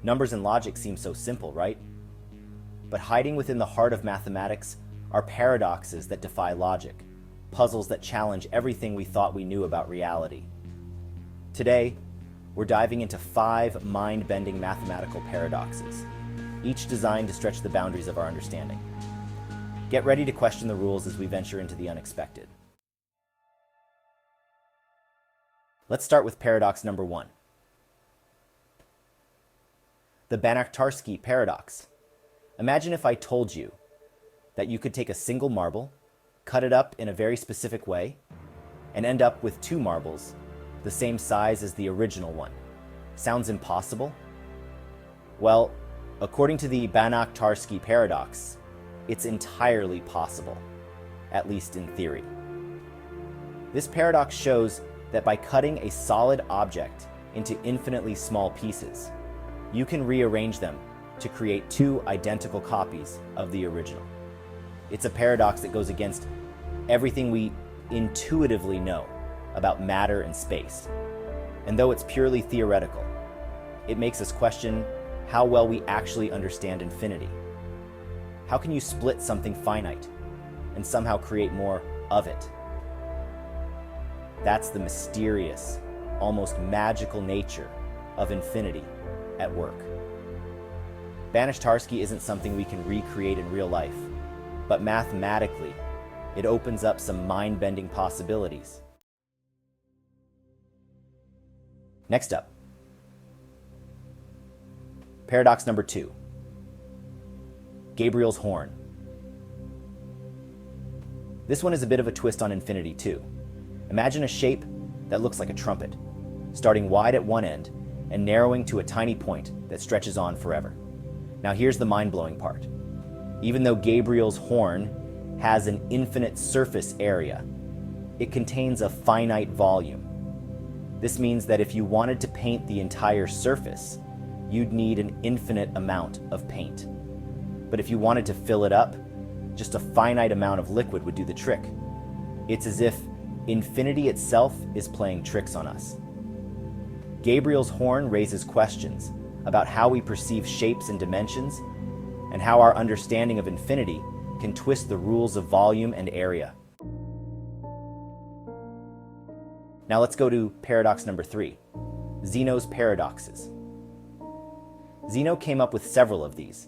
Numbers and logic seem so simple, right? But hiding within the heart of mathematics are paradoxes that defy logic, puzzles that challenge everything we thought we knew about reality. Today, we're diving into 5 mind-bending mathematical paradoxes, each designed to stretch the boundaries of our understanding. Get ready to question the rules as we venture into the unexpected. Let's start with paradox number 1. The Banach-Tarski Paradox. Imagine if I told you that you could take a single marble, cut it up in a very specific way, and end up with 2 marbles the same size as the original one. Sounds impossible? Well, according to the Banach-Tarski Paradox, it's entirely possible, at least in theory. This paradox shows that by cutting a solid object into infinitely small pieces, you can rearrange them to create 2 identical copies of the original. It's a paradox that goes against everything we intuitively know about matter and space. And though it's purely theoretical, it makes us question how well we actually understand infinity. How can you split something finite and somehow create more of it? That's the mysterious, almost magical nature of infinity at work. Banach-Tarski isn't something we can recreate in real life, but mathematically, it opens up some mind-bending possibilities. Next up, paradox number 2. Gabriel's horn. This one is a bit of a twist on infinity too. Imagine a shape that looks like a trumpet, starting wide at one end and narrowing to a tiny point that stretches on forever. Now here's the mind-blowing part. Even though Gabriel's horn has an infinite surface area, it contains a finite volume. This means that if you wanted to paint the entire surface, you'd need an infinite amount of paint. But if you wanted to fill it up, just a finite amount of liquid would do the trick. It's as if infinity itself is playing tricks on us. Gabriel's horn raises questions about how we perceive shapes and dimensions, and how our understanding of infinity can twist the rules of volume and area. Now let's go to paradox number 3, Zeno's paradoxes. Zeno came up with several of these,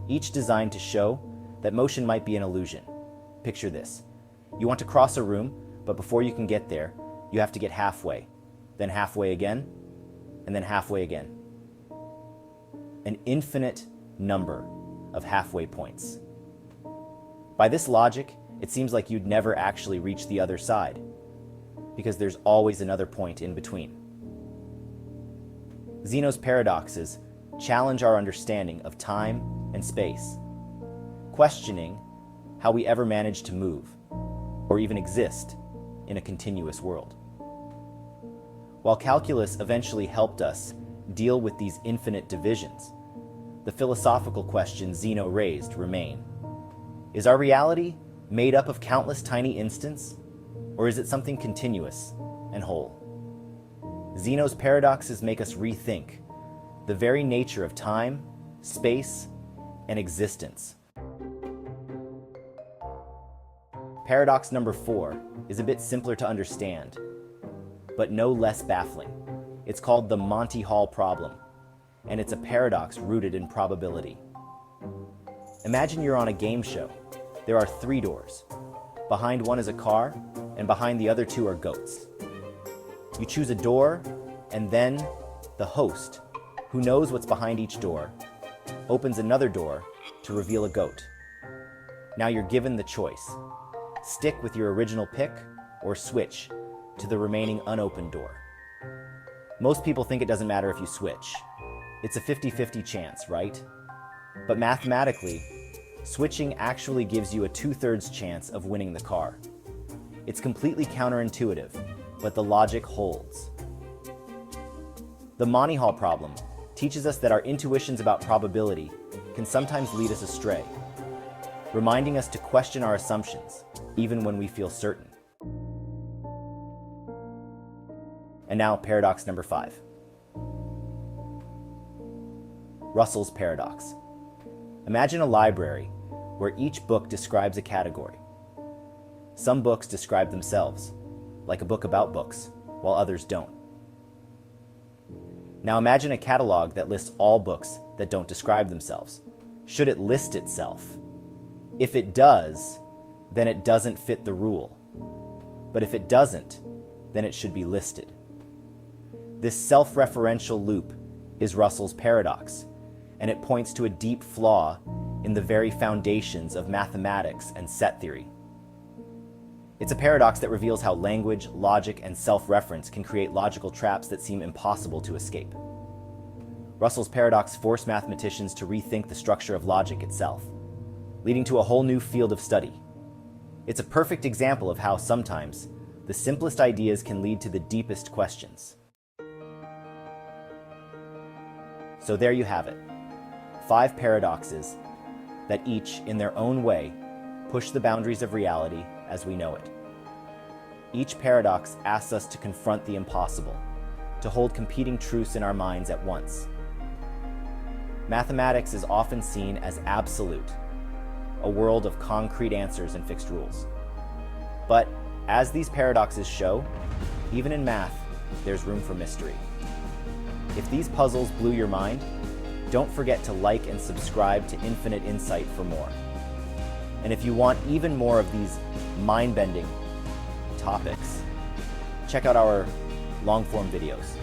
each designed to show that motion might be an illusion. Picture this. You want to cross a room, but before you can get there, you have to get halfway, then halfway again, and then halfway again. An infinite number of halfway points. By this logic, it seems like you'd never actually reach the other side, because there's always another point in between. Zeno's paradoxes challenge our understanding of time and space, questioning how we ever manage to move, or even exist, in a continuous world. While calculus eventually helped us deal with these infinite divisions, the philosophical questions Zeno raised remain. Is our reality made up of countless tiny instants, or is it something continuous and whole? Zeno's paradoxes make us rethink the very nature of time, space, and existence. Paradox number 4 is a bit simpler to understand, but no less baffling. It's called the Monty Hall Problem, and it's a paradox rooted in probability. Imagine you're on a game show. There are 3 doors. Behind one is a car, and behind the other 2 are goats. You choose a door, and then the host, who knows what's behind each door, opens another door to reveal a goat. Now you're given the choice. Stick with your original pick or switch to the remaining unopened door. Most people think it doesn't matter if you switch. It's a 50-50 chance, right? But mathematically, switching actually gives you a 2/3 chance of winning the car. It's completely counterintuitive, but the logic holds. The Monty Hall Problem teaches us that our intuitions about probability can sometimes lead us astray, reminding us to question our assumptions, even when we feel certain. And now, paradox number 5. Russell's paradox. Imagine a library where each book describes a category. Some books describe themselves, like a book about books, while others don't. Now imagine a catalog that lists all books that don't describe themselves. Should it list itself? If it does, then it doesn't fit the rule. But if it doesn't, then it should be listed. This self-referential loop is Russell's paradox, and it points to a deep flaw in the very foundations of mathematics and set theory. It's a paradox that reveals how language, logic, and self-reference can create logical traps that seem impossible to escape. Russell's paradox forced mathematicians to rethink the structure of logic itself, leading to a whole new field of study. It's a perfect example of how sometimes the simplest ideas can lead to the deepest questions. So there you have it, 5 paradoxes that each, in their own way, push the boundaries of reality as we know it. Each paradox asks us to confront the impossible, to hold competing truths in our minds at once. Mathematics is often seen as absolute, a world of concrete answers and fixed rules. But as these paradoxes show, even in math, there's room for mystery. If these puzzles blew your mind, don't forget to like and subscribe to Infinite Insight for more. And if you want even more of these mind-bending topics, check out our long-form videos.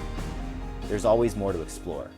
There's always more to explore.